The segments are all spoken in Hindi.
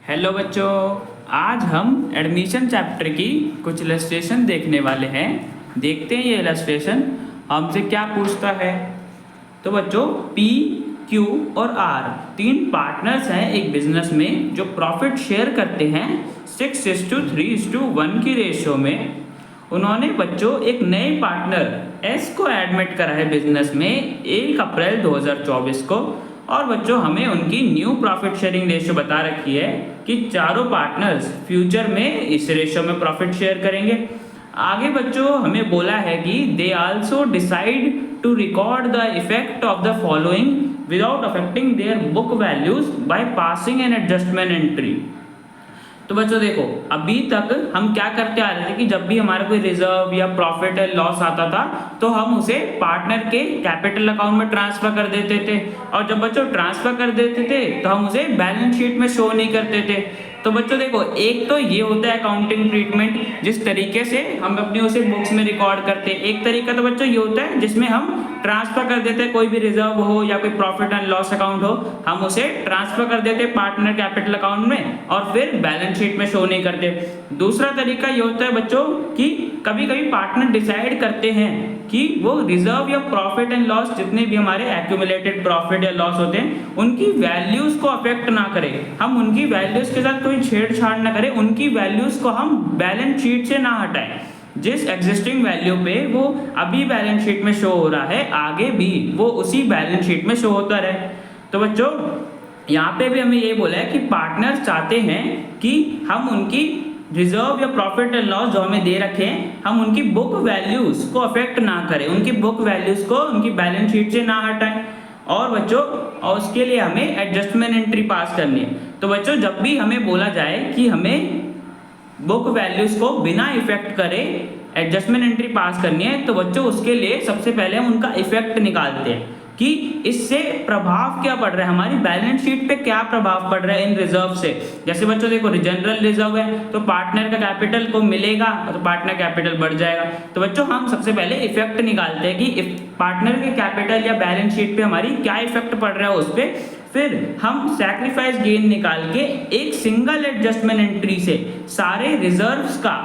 हेलो बच्चों, आज हम एडमिशन चैप्टर की कुछ इलस्ट्रेशन देखने वाले हैं। देखते हैं ये इलस्ट्रेशन हमसे क्या पूछता है। तो बच्चों पी, क्यू और आर तीन पार्टनर्स हैं एक बिजनेस में जो प्रॉफिट शेयर करते हैं 6:3:1 की रेशियो में। उन्होंने बच्चों एक नए पार्टनर एस को एडमिट करा है बिजनेस में 1 अप्रैल 2024 को। और बच्चों हमें उनकी न्यू प्रॉफिट शेयरिंग रेशियो बता रखी है कि चारों पार्टनर्स फ्यूचर में इस रेशियो में प्रॉफिट शेयर करेंगे। आगे बच्चों हमें बोला है कि they also decide to record the effect of the following without affecting their book values by passing an adjustment entry. तो बच्चों देखो, अभी तक हम क्या करते आ रहे थे कि जब भी हमारा कोई रिजर्व या प्रॉफिट या लॉस आता था तो हम उसे पार्टनर के कैपिटल अकाउंट में ट्रांसफर कर देते थे। और जब बच्चों ट्रांसफर कर देते थे तो हम उसे बैलेंस शीट में शो नहीं करते थे। तो बच्चों देखो, एक तो ये होता है अकाउंटिंग ट्रीटमेंट जिस तरीके से हम अपनी उसे बुक्स में रिकॉर्ड करते हैं। एक तरीका तो बच्चों ये होता है जिसमें हम ट्रांसफर कर देते हैं, कोई भी रिजर्व हो या कोई प्रॉफिट एंड लॉस अकाउंट हो, हम उसे ट्रांसफर कर देते हैं पार्टनर कैपिटल अकाउंट में और फिर बैलेंस शीट में शो नहीं करते। दूसरा तरीका ये होता है बच्चों कि कभी कभी पार्टनर डिसाइड करते हैं कि वो रिजर्व या प्रॉफिट एंड लॉस जितने भी हमारे एक्यूमुलेटेड प्रॉफिट या लॉस होते हैं उनकी वैल्यूज को अफेक्ट ना करें, हम उनकी वैल्यूज के साथ कोई छेड़छाड़ ना करें, उनकी वैल्यूज को हम बैलेंस शीट से ना हटाएं। जिस एग्जिस्टिंग वैल्यू पे वो अभी बैलेंस शीट में शो हो रहा है आगे भी वो उसी बैलेंस शीट में शो होता रहे। तो बच्चों यहाँ पे भी हमें ये बोला है कि पार्टनर्स चाहते हैं कि हम उनकी रिजर्व या प्रॉफिट एंड लॉस जो हमें दे रखे हैं हम उनकी बुक वैल्यूज को अफेक्ट ना करें, उनकी बुक वैल्यूज को उनकी बैलेंस शीट से ना हटाएं। और बच्चों और उसके लिए हमें एडजस्टमेंट एंट्री पास करनी है। तो बच्चों जब भी हमें बोला जाए कि हमें बुक वैल्यूज को बिना इफेक्ट करे एडजस्टमेंट एंट्री पास करनी है तो बच्चों उसके लिए सबसे पहले हम उनका इफेक्ट निकालते हैं कि इससे प्रभाव क्या पड़ रहा है, हमारी बैलेंस शीट पे क्या प्रभाव पड़ रहा है इन रिजर्व से। जैसे बच्चों देखो, जनरल रिजर्व है तो पार्टनर का कैपिटल को मिलेगा तो पार्टनर कैपिटल बढ़ जाएगा। तो बच्चों हम सबसे पहले इफेक्ट निकालते हैं कि पार्टनर के कैपिटल या बैलेंस शीट पे हमारी क्या इफेक्ट पड़ रहा है उस पर। फिर हम सैक्रिफाइस गेन निकाल के एक सिंगल एडजस्टमेंट एंट्री से सारे रिजर्व्स का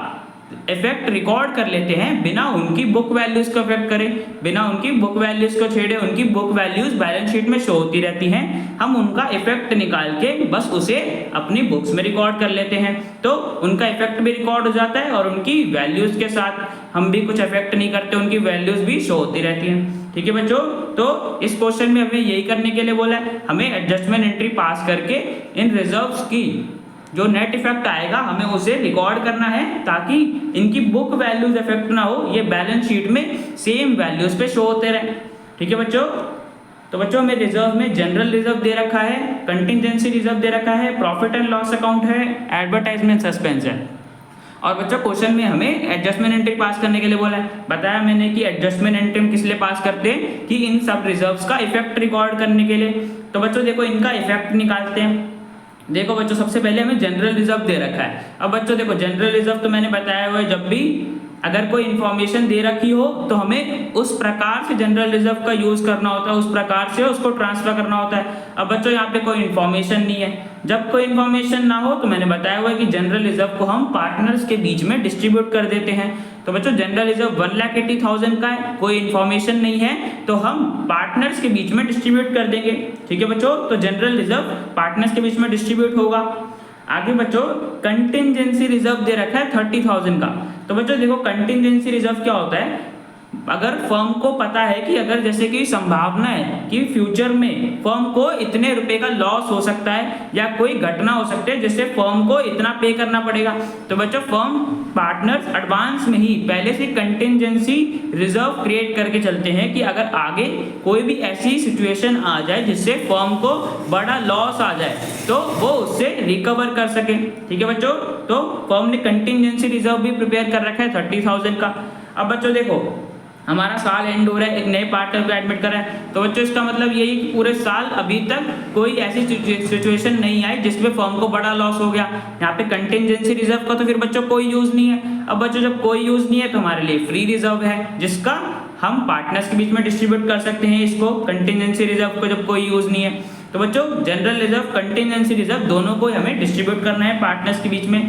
इफेक्ट रिकॉर्ड कर लेते हैं बिना उनकी बुक वैल्यूज को इफेक्ट करे, बिना उनकी बुक वैल्यूज को छेड़े। उनकी बुक वैल्यूज बैलेंस शीट में शो होती रहती हैं, हम उनका इफेक्ट निकाल के बस उसे अपनी बुक्स में रिकॉर्ड कर लेते हैं। तो उनका इफेक्ट भी रिकॉर्ड हो जाता है और उनकी वैल्यूज के साथ हम भी कुछ इफेक्ट नहीं करते, उनकी वैल्यूज भी शो होती रहती हैं। ठीक है बच्चों, तो इस क्वेश्चन में हमें यही करने के लिए बोला है, हमें एडजस्टमेंट एंट्री पास करके इन रिजर्व्स की जो नेट इफेक्ट आएगा हमें उसे रिकॉर्ड करना है ताकि इनकी बुक वैल्यूज इफेक्ट ना हो, ये बैलेंस शीट में सेम वैल्यूज पे शो होते रहे। ठीक है बच्चों, तो बच्चों हमें रिजर्व में जनरल रिजर्व दे रखा है, कंटिजेंसी रिजर्व दे रखा है, प्रॉफिट एंड लॉस अकाउंट है, एडवर्टाइजमेंट सस्पेंस है। और बच्चों क्वेश्चन में हमें एडजस्टमेंट एंट्री पास करने के लिए बोला है। बताया मैंने कि एडजस्टमेंट एंट्री हम किस लिए पास करते हैं कि इन सब रिजर्व्स का इफेक्ट रिकॉर्ड करने के लिए। तो बच्चों देखो इनका इफेक्ट निकालते हैं। देखो बच्चों सबसे पहले हमें जनरल रिजर्व दे रखा है। अब बच्चों देखो जनरल रिजर्व तो मैंने बताया हुआ है जब भी अगर कोई इन्फॉर्मेशन दे रखी हो तो हमें उस प्रकार से जनरल रिजर्व का यूज करना होता है, उस प्रकार से उसको ट्रांसफर करना होता है। अब बच्चों यहाँ पे कोई इन्फॉर्मेशन नहीं है, जब कोई इन्फॉर्मेशन ना हो तो मैंने बताया हुआ है कि जनरल रिजर्व को हम पार्टनर्स के बीच में डिस्ट्रीब्यूट कर देते हैं। तो बच्चों जनरल रिजर्व 1,80,000 का है, कोई इन्फॉर्मेशन नहीं है तो हम पार्टनर्स के बीच में डिस्ट्रीब्यूट कर देंगे। ठीक है बच्चों, तो जनरल रिजर्व पार्टनर्स के बीच में डिस्ट्रीब्यूट होगा। आगे बच्चों कंटिजेंसी रिजर्व दे रखा है 30,000 का। तो बच्चों देखो कंटिजेंसी रिजर्व क्या होता है, अगर फर्म को पता है कि अगर जैसे कि संभावना है कि फ्यूचर में फर्म को इतने रुपए का लॉस हो सकता है या कोई घटना हो सकती है जिससे फर्म को इतना पे करना पड़ेगा, तो बच्चों फर्म पार्टनर्स एडवांस में ही पहले से कंटिजेंसी रिजर्व क्रिएट करके चलते हैं कि अगर आगे कोई भी ऐसी सिचुएशन आ जाए जिससे फर्म को बड़ा लॉस आ जाए तो वो उससे रिकवर कर सके। ठीक है बच्चों, तो फर्म ने कंटिजेंसी रिजर्व भी प्रिपेयर कर रखा है 30,000 का। अब बच्चों देखो हमारा साल एंड हो रहा है, एक नए पार्टनर को एडमिट कर रहा है, तो बच्चों इसका मतलब यही कि पूरे साल अभी तक कोई ऐसी सिचुएशन नहीं आई जिसमें फर्म को बड़ा लॉस हो गया। यहाँ पे कंटिजेंसी रिजर्व का तो फिर बच्चों कोई यूज नहीं है। अब बच्चों जब कोई यूज नहीं है तो हमारे लिए फ्री रिजर्व है जिसका हम पार्टनर्स के बीच में डिस्ट्रीब्यूट कर सकते हैं इसको, कंटिजेंसी रिजर्व को जब कोई यूज नहीं है। तो बच्चों जनरल रिजर्व, कंटिजेंसी रिजर्व दोनों को हमें डिस्ट्रीब्यूट करना है पार्टनर्स के बीच में।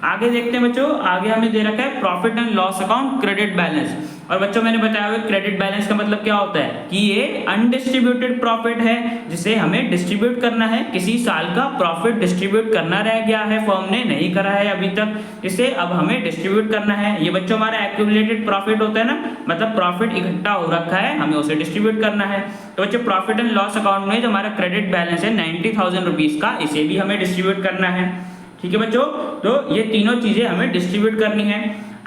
आगे देखते हैं बच्चों, आगे हमें दे रखा है profit and loss account credit balance. और बच्चों मैंने बताया हुआ क्रेडिट बैलेंस का मतलब क्या होता है कि ये अनडिस्ट्रीब्यूटेड प्रॉफिट है जिसे हमें डिस्ट्रीब्यूट करना है। किसी साल का प्रॉफिट डिस्ट्रीब्यूट करना रह गया है, फर्म ने नहीं करा है अभी तक, इसे अब हमें डिस्ट्रीब्यूट करना है। ये बच्चों हमारा एक्यूमुलेटेड प्रॉफिट होता है ना, मतलब प्रॉफिट इकट्ठा हो रखा है, हमें उसे डिस्ट्रीब्यूट करना है। तो बच्चों प्रॉफिट एंड लॉस अकाउंट में जो हमारा क्रेडिट बैलेंस है 90,000 रुपीज का, इसे भी हमें डिस्ट्रीब्यूट करना है। ठीक है बच्चों, तो ये तीनों चीजें हमें डिस्ट्रीब्यूट करनी है।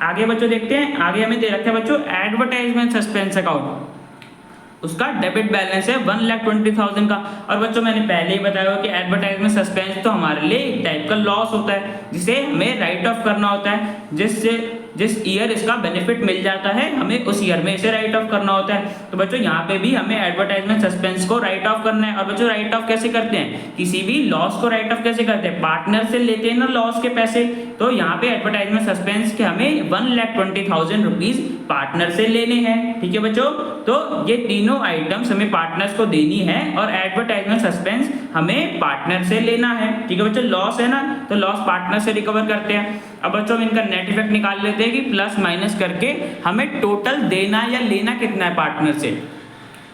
आगे बच्चों देखते हैं, आगे हमें दे रखा है बच्चों एडवर्टाइजमेंट सस्पेंस अकाउंट, उसका डेबिट बैलेंस है 1,20,000 का। और बच्चों मैंने पहले ही बताया कि एडवर्टाइजमेंट सस्पेंस तो हमारे लिए एक टाइप का लॉस होता है जिसे हमें राइट ऑफ करना होता है। जिस ईयर इसका बेनिफिट मिल जाता है हमें उस ईयर में इसे राइट ऑफ करना होता है। तो बच्चों यहाँ पे भी हमें एडवर्टाइजमेंट सस्पेंस को राइट ऑफ करना है। और बच्चों राइट ऑफ कैसे करते हैं, किसी भी लॉस को राइट ऑफ कैसे करते हैं, पार्टनर से लेते हैं ना लॉस के पैसे। तो यहाँ पे एडवर्टाइजमेंट सस्पेंस के हमें 1,20,000 रुपीज पार्टनर से लेने हैं। ठीक है बच्चों, तो ये तीनों आइटम्स हमें पार्टनर्स को देनी है और एडवर्टाइजमेंट सस्पेंस हमें पार्टनर से लेना है। ठीक है बच्चों, लॉस है ना, तो लॉस पार्टनर से रिकवर करते हैं। अब बच्चों हम इनका नेट इफेक्ट निकाल लेते हैं कि प्लस माइनस करके हमें टोटल देना या लेना कितना है पार्टनर से।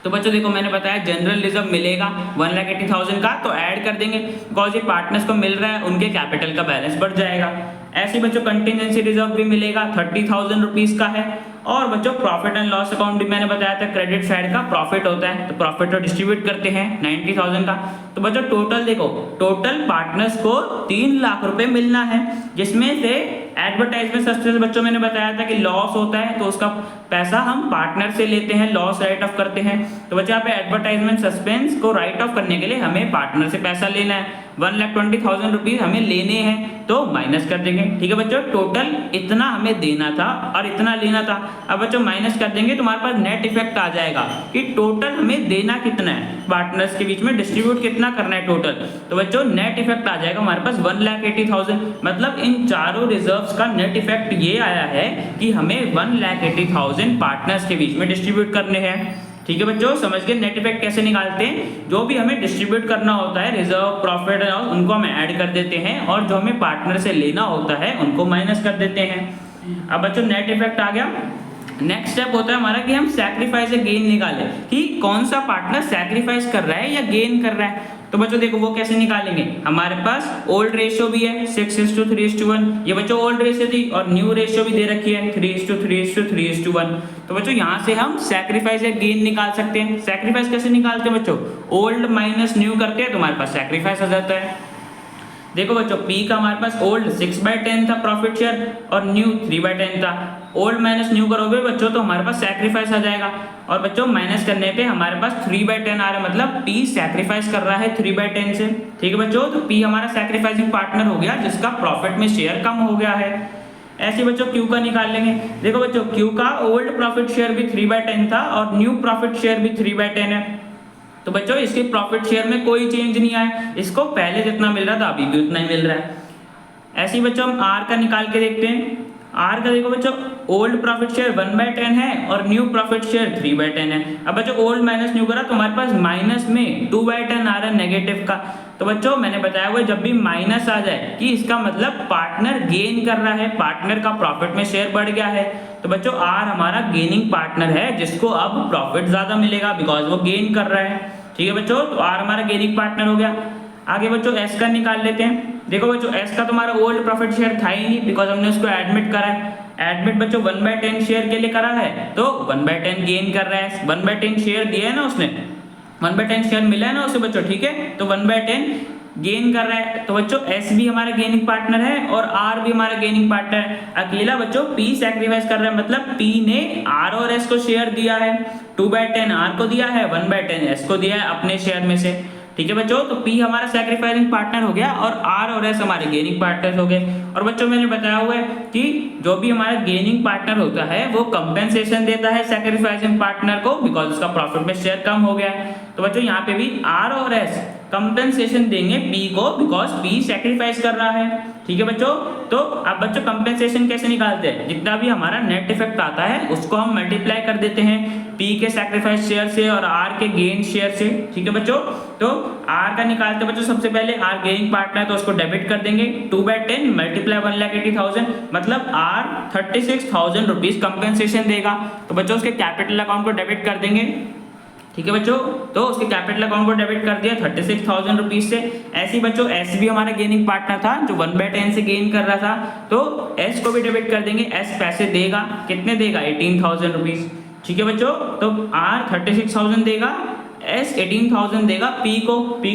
तो बच्चों देखो मैंने बताया जनरल रिजर्व मिलेगा 1,80,000 का, तो ऐड कर देंगे बिकॉज ये पार्टनर्स को मिल रहा है, उनके कैपिटल का बैलेंस बढ़ जाएगा। ऐसे बच्चों कंटिजेंसी रिजर्व भी मिलेगा 30,000 रुपीज का है। और बच्चों प्रॉफिट एंड लॉस अकाउंट भी मैंने बताया था, क्रेडिट साइड का प्रॉफिट होता है तो प्रॉफिट को डिस्ट्रीब्यूट करते हैं 90,000 का। तो बच्चों टोटल देखो, टोटल पार्टनर्स को 3 लाख रुपए मिलना है, जिसमें से एडवर्टाइजमेंट सस्पेंस बच्चों मैंने बताया था कि लॉस होता है तो उसका पैसा हम पार्टनर से लेते हैं, लॉस राइट ऑफ करते हैं। तो बच्चों यहाँ पे एडवर्टाइजमेंट सस्पेंस को राइट ऑफ करने के लिए हमें पार्टनर से पैसा लेना है, 1,20,000 रुपीज हमें लेने हैं तो माइनस कर देंगे। ठीक है बच्चों, टोटल इतना हमें देना था और इतना लेना था। अब बच्चों माइनस कर देंगे तो हमारे पास नेट इफेक्ट आ जाएगा कि टोटल हमें देना कितना है, पार्टनर्स के बीच में डिस्ट्रीब्यूट कितना करना है टोटल। तो बच्चों नेट इफेक्ट आ जाएगा हमारे पास 1,80,000, मतलब इन चारों रिजर्व्स का नेट इफेक्ट ये आया है कि हमें 1,80,000 पार्टनर्स के बीच में डिस्ट्रीब्यूट करने हैं। ठीक है बच्चों, समझ के नेट इफेक्ट कैसे निकालते हैं, जो भी हमें डिस्ट्रीब्यूट करना होता है रिजर्व, प्रॉफिट और उनको हम ऐड कर देते हैं और जो हमें पार्टनर से लेना होता है उनको माइनस कर देते हैं। अब बच्चों नेट इफेक्ट आ गया। नेक्स्ट स्टेप होता है हमारा कि हम सैक्रिफाइस या गेन निकालें कि कौन सा पार्टनर सैक्रिफाइस कर रहा है या गेन कर रहा है। तो बच्चों देखो वो कैसे निकालेंगे, हमारे पास ओल्ड रेशियो भी है 6:3:1, ये बच्चों ओल्ड रेशियो थी और न्यू रेशियो भी दे रखी है 3:3:3:1। तो बच्चों यहाँ से हम सैक्रिफाइस या गेन निकाल सकते हैं। सैक्रिफाइस कैसे निकालते हैं बच्चों, ओल्ड माइनस न्यू करते हैं तो हमारे पास सैक्रिफाइस आ जाता है। देखो बच्चों P का हमारे पास ओल्ड 6/10 था प्रॉफिट शेयर और न्यू 3/10 था। ओल्ड माइनस न्यू करोगे बच्चों तो हमारे पास सैक्रिफाइस आ जाएगा और बच्चों माइनस करने पे हमारे पास 3/10 आ रहा है, मतलब P सैक्रिफाइस कर रहा है 3/10 से। ठीक है बच्चों, तो P हमारा सैक्रिफाइसिंग पार्टनर हो गया जिसका प्रॉफिट में शेयर कम हो गया है। ऐसे बच्चों Q का निकाल लेंगे। देखो बच्चों Q का ओल्ड प्रॉफिट शेयर भी 3/10 था और न्यू प्रॉफिट शेयर भी 3/10 है। तो बच्चों इसके प्रॉफिट शेयर में कोई चेंज नहीं आया, इसको पहले जितना मिल रहा था अभी भी उतना ही मिल रहा है। ऐसे ही बच्चों हम R का निकाल के देखते हैं। R का देखो बच्चों ओल्ड प्रॉफिट शेयर 1/10 है और न्यू प्रॉफिट शेयर 3/10 है। अब बच्चों ओल्ड माइनस न्यू करा तो हमारे पास माइनस में 2/10 आ रहा है नेगेटिव का। तो बच्चों मैंने बताया हुआ जब भी माइनस आ जाए कि इसका मतलब पार्टनर गेन कर रहा है, पार्टनर का प्रॉफिट में शेयर बढ़ गया है। तो बच्चों R हमारा गेनिंग पार्टनर है जिसको अब प्रॉफिट ज्यादा मिलेगा बिकॉज वो गेन कर रहा है। ठीक है बच्चों, तो R हमारा गेनिंग पार्टनर हो गया। आगे बच्चों S का निकाल लेते हैं। देखो बच्चों S का तो हमारा ओल्ड प्रॉफिट शेयर था ही नहीं बिकॉज हमने उसको एडमिट करा है। एडमिट बच्चों 1/10 शेयर के लिए करा है तो 1/10 गेन कर रहा है। 1/10 शेयर दिया है ना उसने, 1/10 शेयर मिला है ना उसे बच्चों, ठीक है, तो 1/10 गेन कर रहा है। तो बच्चों S भी हमारा गेनिंग पार्टनर है और R भी हमारा गेनिंग पार्टनर है। अकेला बच्चों P सैक्रिफाइस कर रहा है, मतलब P ने R और S को शेयर दिया है, 2/10 R को दिया है, 1/10 S को दिया है अपने शेयर में से। ठीक है बच्चों, तो P हमारा सैक्रिफाइसिंग पार्टनर हो गया और R और S हमारे गेनिंग पार्टनर हो गए। और बच्चों मैंने बताया हुआ है कि जो भी हमारा गेनिंग पार्टनर होता है वो कंपेंसेशन देता है सैक्रिफाइसिंग पार्टनर को बिकॉज उसका प्रॉफिट में शेयर कम हो गया है। तो बच्चों यहाँ पे भी R और S कंपेंसेशन देंगे पी को, बिकॉज पी सैक्रिफाइस कर रहा है। ठीक है बच्चों, तो अब बच्चों कंपेंसेशन कैसे निकालते हैं, जितना भी हमारा नेट इफेक्ट आता है उसको हम मल्टीप्लाई कर देते हैं पी के सैक्रिफाइस शेयर से और आर के गेन शेयर से। ठीक है बच्चों, तो आर का निकालते बच्चों सबसे पहले आर गेनिंग पार्टनर है तो उसको डेबिट कर देंगे 2/10 मल्टीप्लाई 1,80,000, मतलब आर 36,000 रुपीज कंपेंसेशन देगा। तो बच्चों उसके कैपिटल अकाउंट को डेबिट कर देंगे। ठीक है बच्चों, तो उसके कैपिटल अकाउंट को डेबिट कर दिया 36,000 रुपीज से। ऐसे ही बच्चों एस भी हमारा गेनिंग पार्टनर था जो 1/10 से गेन कर रहा था, तो एस को भी डेबिट कर देंगे। एस पैसे देगा, कितने देगा 18,000 रुपीज। ठीक है बच्चों, तो आर 36,000 देगा, एस 18,000 देगा पी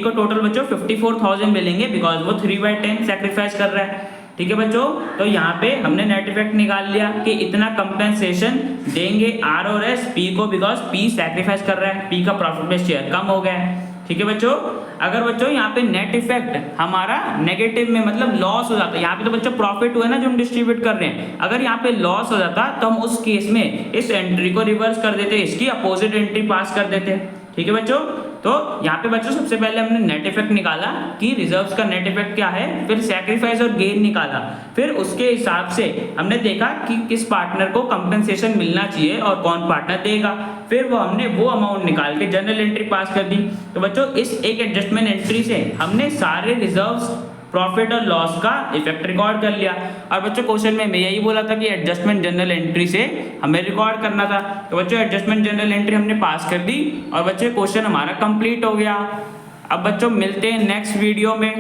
को टोटल बच्चों 54,000 मिलेंगे, बिकॉज वो 3/10 सैक्रिफाइस कर रहा है। ठीक है बच्चों, तो यहाँ पे हमने नेट इफेक्ट निकाल लिया कि इतना कंपेंसेशन देंगे आर और एस पी को, बिकॉज पी सैक्रिफाइस कर रहा है, पी का प्रॉफिट में शेयर कम हो गया है। ठीक है बच्चों, अगर बच्चों यहाँ पे नेट इफेक्ट हमारा नेगेटिव में मतलब लॉस हो जाता है, यहाँ पे तो बच्चों प्रॉफिट हुआ ना जो हम डिस्ट्रीब्यूट कर रहे हैं, अगर यहाँ पे लॉस हो जाता तो हम उस केस में इस एंट्री को रिवर्स कर देते, इसकी अपोजिट एंट्री पास कर देते। ठीक है बच्चों, तो यहाँ पे बच्चों सबसे पहले हमने नेट इफेक्ट निकाला कि रिजर्व्स का नेट इफेक्ट क्या है, फिर सैक्रिफाइस और गेन निकाला, फिर उसके हिसाब से हमने देखा कि किस पार्टनर को कंपेंसेशन मिलना चाहिए और कौन पार्टनर देगा, फिर हमने वो अमाउंट निकाल के जनरल एंट्री पास कर दी। तो बच्चों इस एक एडजस्टमेंट एंट्री से हमने सारे रिजर्व्स, प्रॉफिट और लॉस का इफेक्ट रिकॉर्ड कर लिया। और बच्चों क्वेश्चन में मैं यही बोला था कि एडजस्टमेंट जनरल एंट्री से हमें रिकॉर्ड करना था, तो बच्चों एडजस्टमेंट जनरल एंट्री हमने पास कर दी और बच्चों क्वेश्चन हमारा कंप्लीट हो गया। अब बच्चों मिलते हैं नेक्स्ट वीडियो में।